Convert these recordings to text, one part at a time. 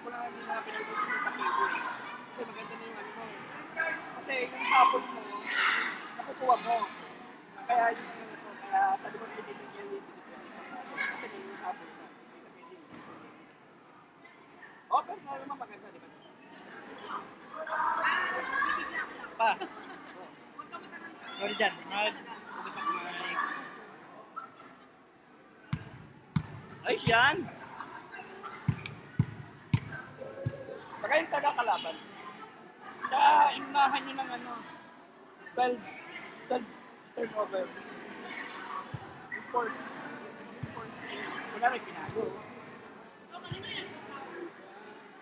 ko lang hindi na pinag-consider yung takebo. Kasi maganda na yung ano mo. Kasi yung hapon mo, nakukuha mo. Kaya yun yung ano ko, kaya sabi ko na dito yung kasi may yung hapon ka. May takebo yung siguro. Oh, pero naman maganda, di ba? Pa. Sorry dyan, mag-uusap ko na ayos yan! Baka yung taga-kalaban. Kaya inunahan nyo ng ano, 12 turnovers. Yung force, wala rin pinago.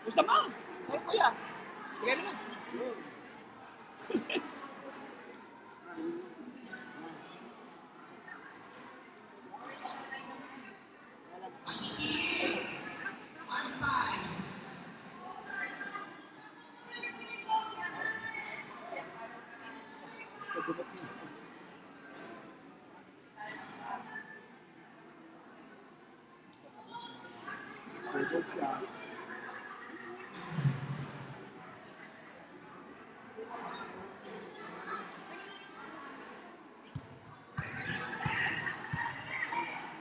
Gusto mo? Ay, kuya. Bigay mo na.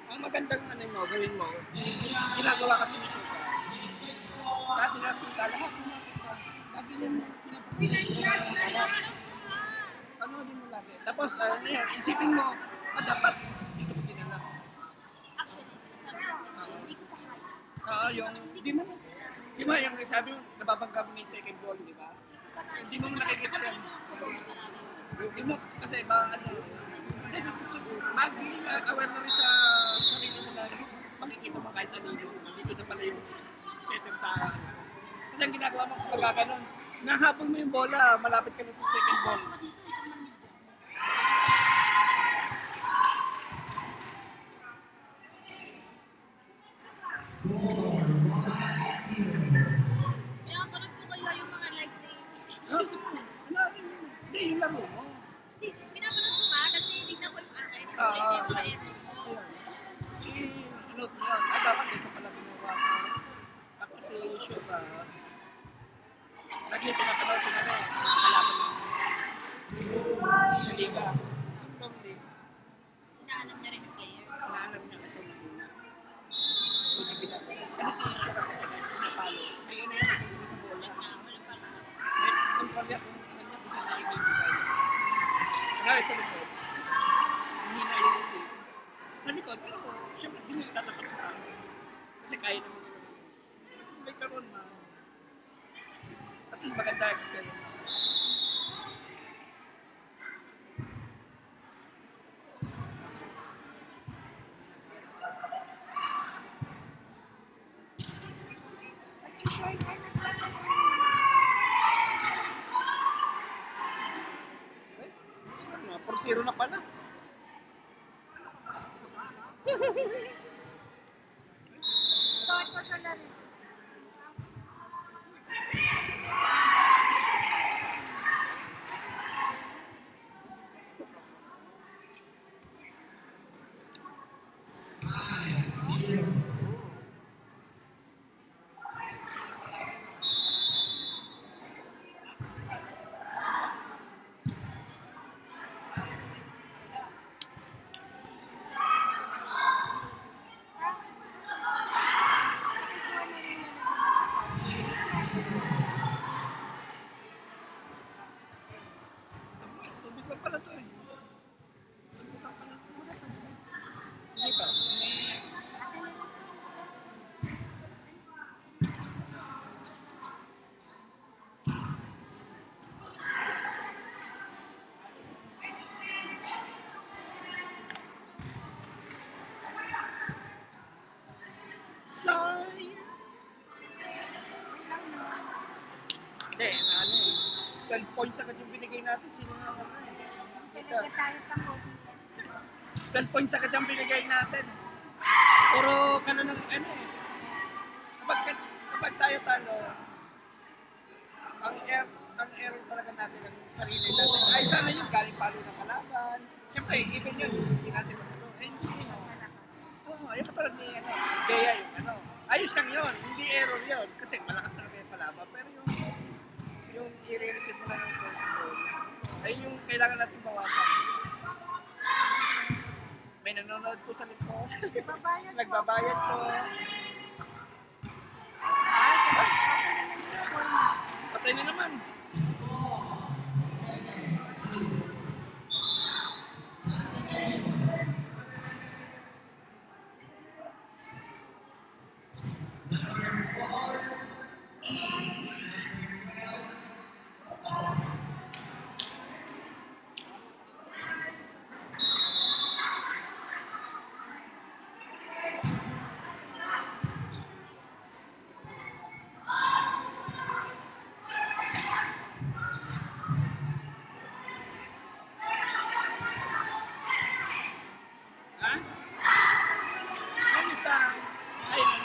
Ang magandang ano mo, gawin mo, ginagawa kasi ni Shoka. Kasi nakita lahat mo nakita. Lagi din pinapakita. Panoodin mo lagi. Tapos, ano yan, isipin mo, dapat dito ko dinala. Actually, sinasabi natin, hindi ko sa kaya. Oo, yung, di ba, yung sabi mo, nababangga mo yung second ball, di ba? Hindi mo nakikita yan. Hindi mo, kasi ba, ano, hindi sa susunod, magiging aware na rin sa sarili mo na makikita mo kahit ano yun. Nandito na pala yung setter sa, kasi ang ginagawa mo kapag gaganon, nahabol mo yung bola, malapit ka na sa second ball. Kaya panood ko kaya yung mga live plays. Hindi, yung laro mo. Pinapanood ko nga kasi tignan ko yung archive. Ah, Ulit yung mga ayun. I-note mo yun. Dapat dito pala ginawa ko. Tapos si Shoka, lagi pinapanood ko na rin. Kalaban ng liga. Yung long league. Inaalam niya rin yung players. Sinaalam niya kasi na hindi pinapanood. Kasi si Shoka kasi pinapalo. Ayun na yun, hindi sa bola. Wala pala. Control niya kung ano niya kung saan naibibigay. Kaya sa likod, mahina yung isip. Sa likod, pero siyempre hindi mo itatapat sa kanya. Kasi kaya naman nila. May karoon na. At least maganda experience. Eh, 4-0 na pala. Tawad ko sa laro. Tubig lang pala to eh. Hindi pa. Sayang. Hindi, ano eh. 12 points agad yung binigay natin. Sino nga ano eh. Ito. Talaga tayo pang 12 points agad yung binigay natin. Pero kanon ng ano eh. Kapag tayo talo, ang error talaga natin ang sarili natin. Ay sana yung galing palo ng kalaban. Siyempre, even yun, hindi natin masalo. Eh, hindi. malakas. Oo, ayun katulad ni ano, Bea yung ano. ayos lang yun. Hindi error yun. Kasi malakas talaga yung palaba. Pero yung i-receive mo na ng first goal, ay yung kailangan natin bawasan. May nanonood po sa likod. Babayad po. Nagbabayad po. Ay, okay naman yung score mo. Patay na naman. Ha? Kamusta? Ayun.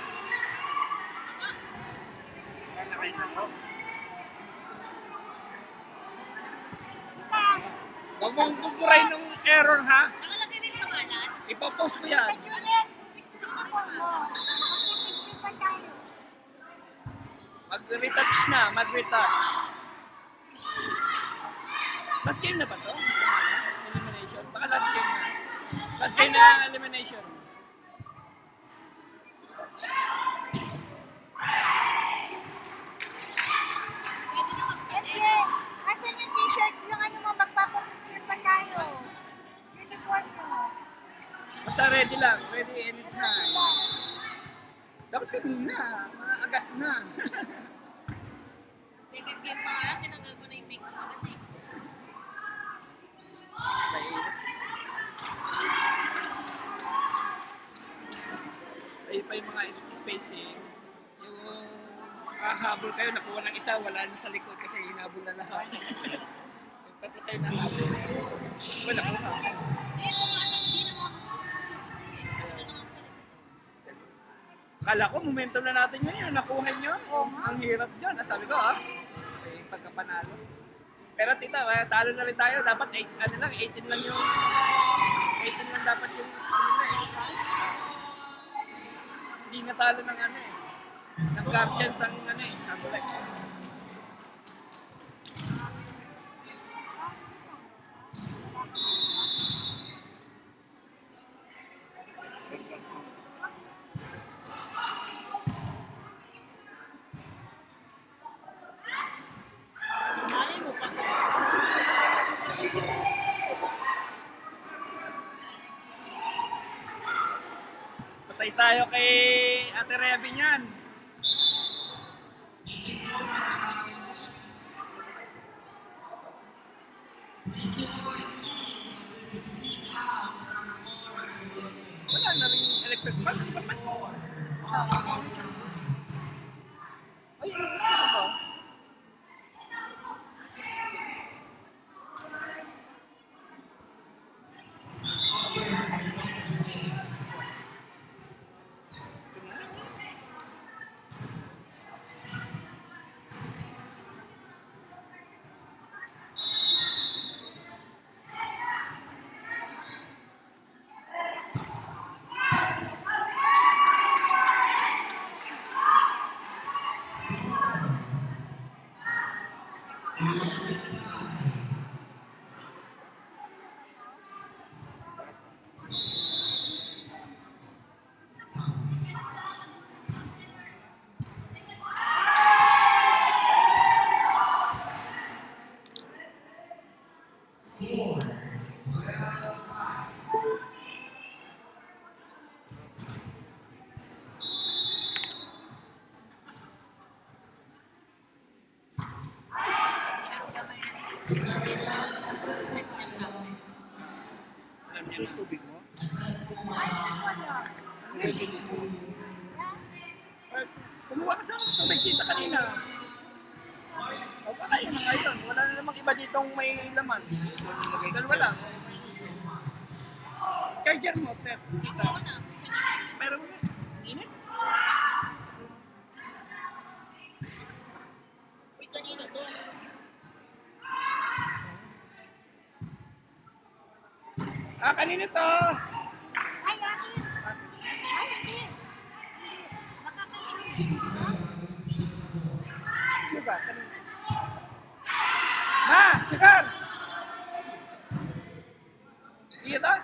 Huwag mong buburay ng error ha. Nakalagay din pangalan. Ipopost ko yan. Tita Juliet, uniform mo. Magpipicture pa tayo. Mag-retouch na, mag-retouch. Last game na ba to? Elimination? Baka last game na. Last game na elimination. Pwede na Ete, asan yung t-shirt? Yung ano mo, magpapapicture pa tayo. Uniform mo. Basta ready lang. Ready anytime. Dapat kanina. Mga agas na. Second game pa nga, tinanggal ko na yung makeup agad eh. Mainit. Ayun pa yung mga spacing. Yung habol kayo, nakuha ng isa, wala na sa likod kasi hinabol na lahat. Yung tatlo kayo nahabol. Wala nakuha. Dito nga nang hindi na makakasubot eh. Dito na nga sa likod. Kala ko, momentum na natin yun, yung nakuha nyo. Oo nga. Ang hirap yun. Sabi ko, pagkapanalo. Pero tita, talo na rin tayo. Dapat 18 lang yung 18 lang dapat yung score nila eh. Hindi natalo ng ano eh. Ng Guardians ang ano eh, Sabolek. Malay mo pa. Patay tayo kay Ate Rebe niyan. Wala na rin electric fan. Di ba man? Ay, ano gusto mo ba? Ito na. Alam niya na tubig mo? Ay, nagwala. Ready dito. Yan. Kumuha ka sa tubig kita kanina. O baka yun na ngayon. Wala na namang iba ditong may laman. Dalawa lang. Charger mo, Pep. Kita. Ako na, gusto niya. Meron mo na. Init? Uy, kanino to? Kanina to. Ay, natin. Ay, hindi. Hindi. Baka ba? Kanina. Ma! Sigar! Iya ba?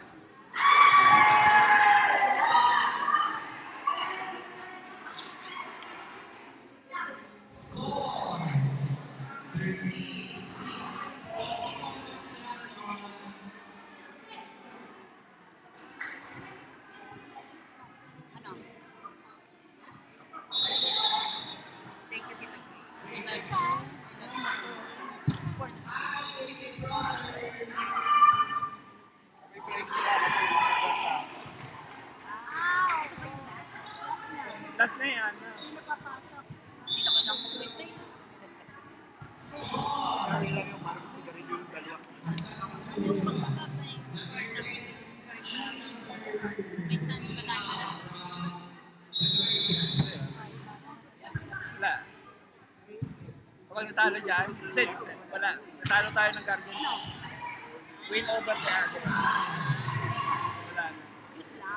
Ano? Thank you, Tita Grace. I love you. I love you so much. For the space. Wow! Last na. Last na yan. Sino papasok? Dito ko lang kumplete. Kaya lang yung parang sigarilyo yung dalawa. Kasi kung magpapapranks, may chance pa tayo. Wala. Kapag natalo dyan, hindi, wala. Natalo tayo ng Guardians. Win over the other. Wala na. Please lang.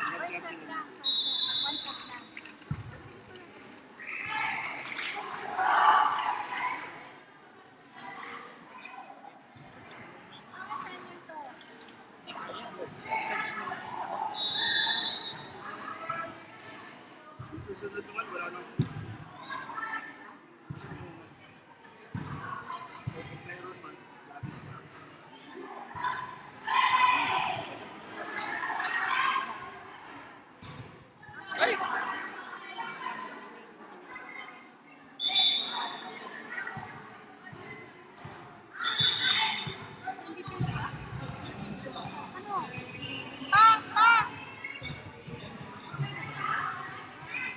One set lang. One set lang. Ang assignment to? Susunod naman, wala nang... Meron man. Ay! Ano? Pa! Pa!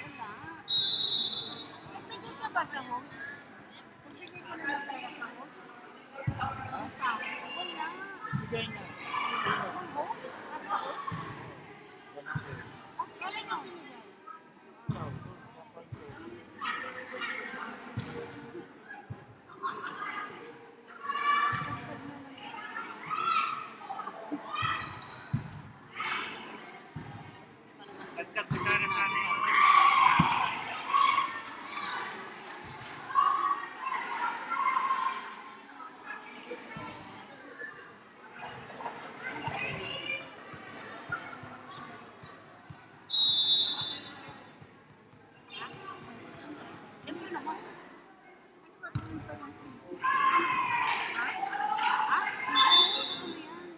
Wala. Nagbigay ka ba sa host? Nagbigay ka naman pala sa host? Wala. Bigay na. Ang host? At sa host? Kailan yung binigay? Dagdag sa sana. Siyempre naman. Ano ba kung pa yung simple? Ha? Ha? Ano yan?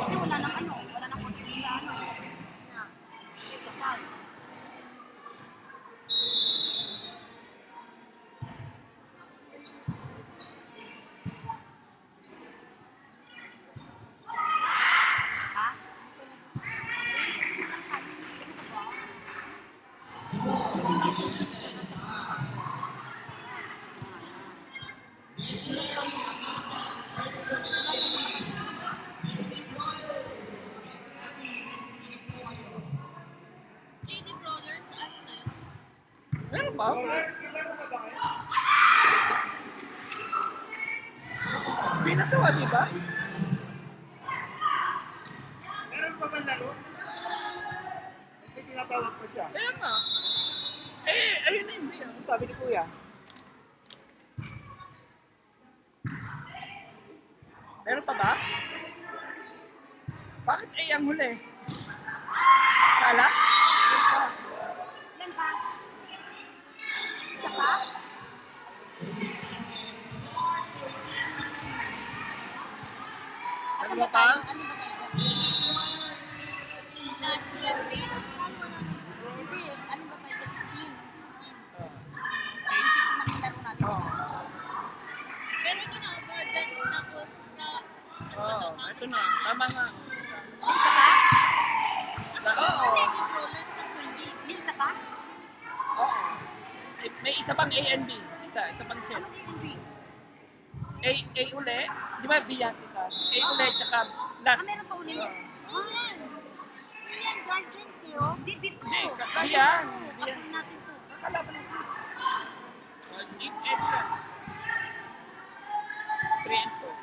Kasi wala nang ano, wala nang content sa ano. Sa card. Ha? JD Brawlers, ano na yun? Meron ba? Hindi natuwa, di ba? Meron pa man laro? Hindi tinatawag pa siya. Kaya nga. Eh, ayun na yung biya. Ano sabi ni Kuya? Meron pa ba? Bakit ay ang huli? Sala? Yan pa. Isa pa? Asan Ano ba pa? tayo? Ano ba tayo dyan? Last year, Hindi. Ano ba tayo? 16. 16. Oh. Yung 16 na nilaro natin. Oh. pero ginagawa dance tapos na Oo, ito na. Tama nga. Isa pa? Oo. JD Brawlers sa Kulbi. May isa pa? Oo. May isa pang A and B. Tita, isa pang set. Anong A&B? A uli. Di ba B yan, tita? A uli, tsaka Ah, last. meron pa uli? Iyan. Iyan, Guardians eh, oh. Di, bit ko. Hindi, Guardians yan. ko. Yan. Tapos natin to. Kalaban ng group. 8 yan. 3 and 2.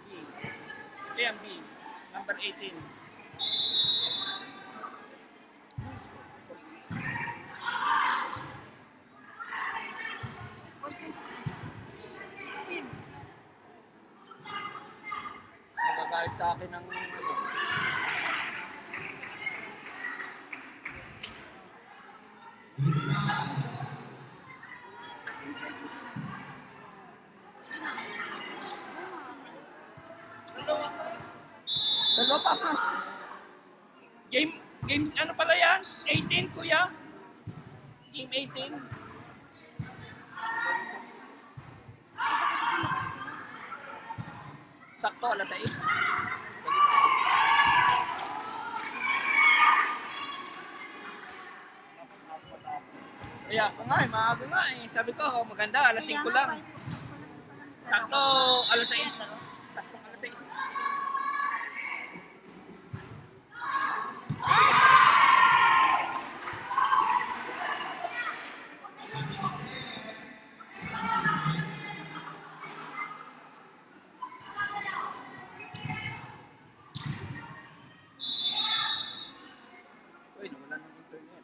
B. Ito yan, B. Number 18. sa akin ng ano. Dalawa pa nga. Games ano pala yan? 18 kuya? Game 18? Sakto, alas 6. Kaya ako nga maaga nga Sabi ko, maganda, alas 5 lang. Sakto, alas 6. Sakto, alas 6. Uy, nawala ng internet.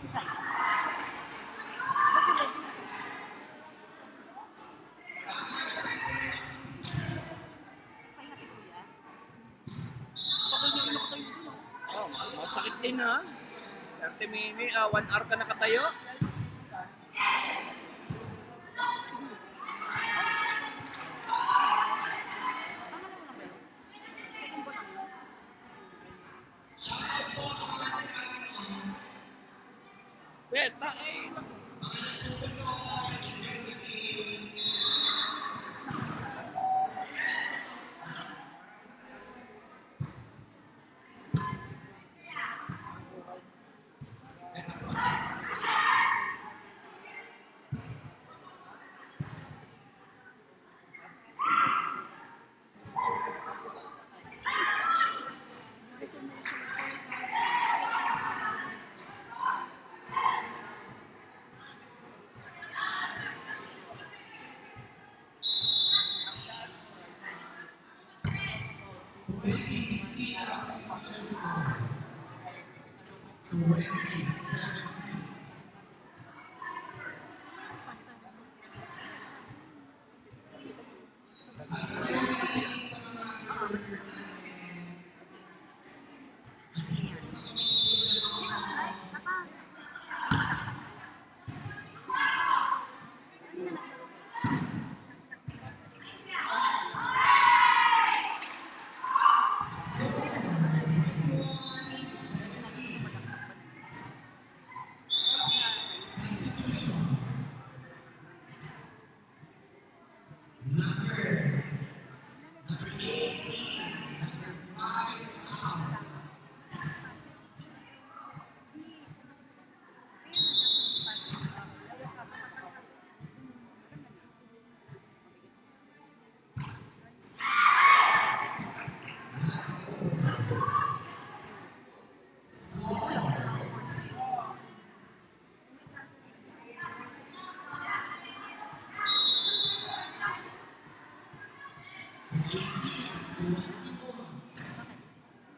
Inside. Kasi baby. Pahinga si kuya. Tagal niyo rin ako tayo dun, no? Oh, masakit din ha. 30 minutes, 1 hour ka nakatayo. Ano mo na ba yun? Second ko lang yun. Beta, Kasi mo siya sa hindi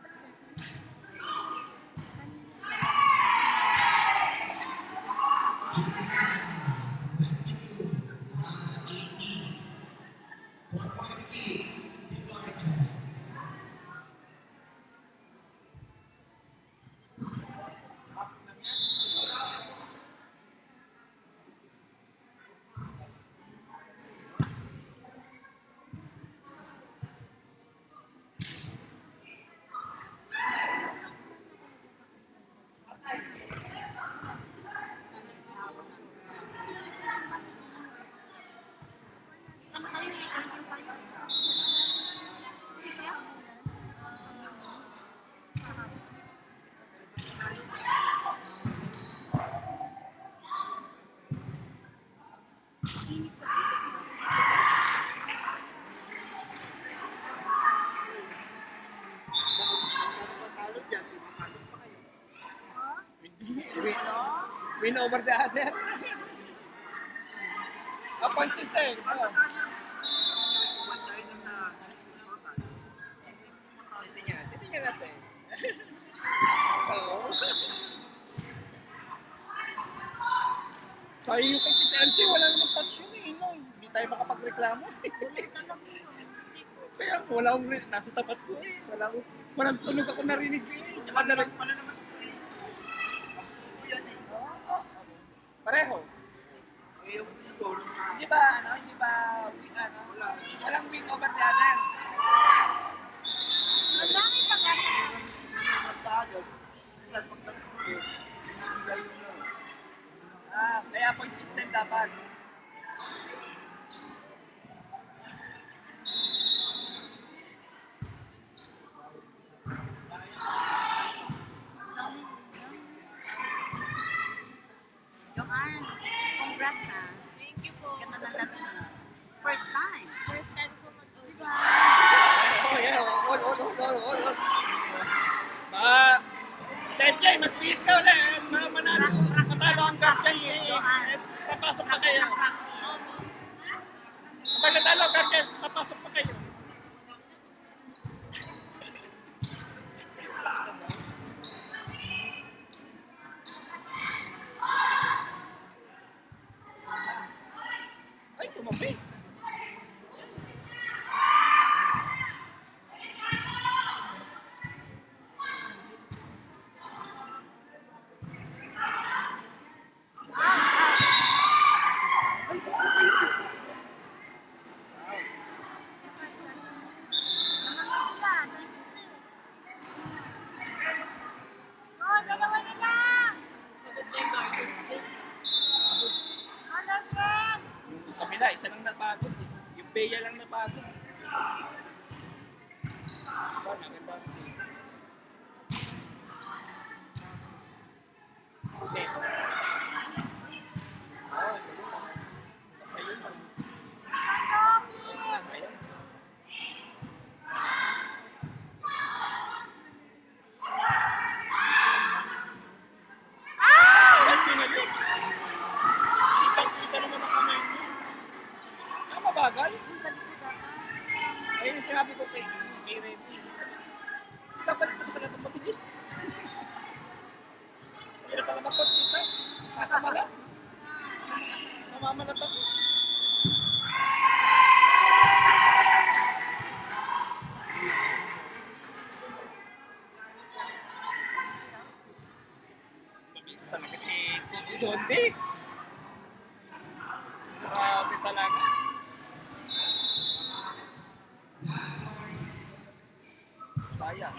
kasi diba ano tayo, may kantin tayo. Hindi kaya? Init kasi. Patalo dyan, ipapasok pa kayo. win over the other. Upon system. Oh. Kuwan tayo dun sa total. Titingnan natin. Oo. Sa iyo kay Tita MC, wala namang touch yun eh. reklamo. Wala talaga siya. Hindi ko. Kaya wala akong nasa tapat ko eh. Walang tunog ako narinig eh. Tsaka dalag Pala naman ito eh. Ito yan eh. pareho. Eh, yung score. Hindi ba, hindi ba, Wala. walang win over the other. Ang dami pag-asa. Martadas. Minsan pagtatulog, sinibigay yung laro. Kaya point system dapat. Joanne, congrats ha. Thank you po. Ganda ng laro mo. First time. First time ko mag-out. Diba? Oh, yeah. All. Step J, mag-peace ka ulit. Manalo. Matalo ang guardian eh. Papasok pa Practice kayo. na practice. Kapag natalo ang guardian, papasok pa kayo. Ay, tumabi. Naman na sila. Oh, dalawa na lang. Kapag may guardians din. Ano, Jen? Yung kabila, isa lang napagod eh. Yung Bea lang napagod. Diba, naganda kasi. Okay. Oh, basta yun lang. Sasakit. Ayun. Ay, pinalik. Ipag-isa naman ang kamay niya. Mabagal? Yung sa likod ata. Ayun yung sinabi ko kay Remy. Dapat ito sa kanila mabilis. Hirap pala magkonsita. Kakamalat. Namamalat ako. Mabilis talaga si Coach Donde. Grabe talaga. Sayang.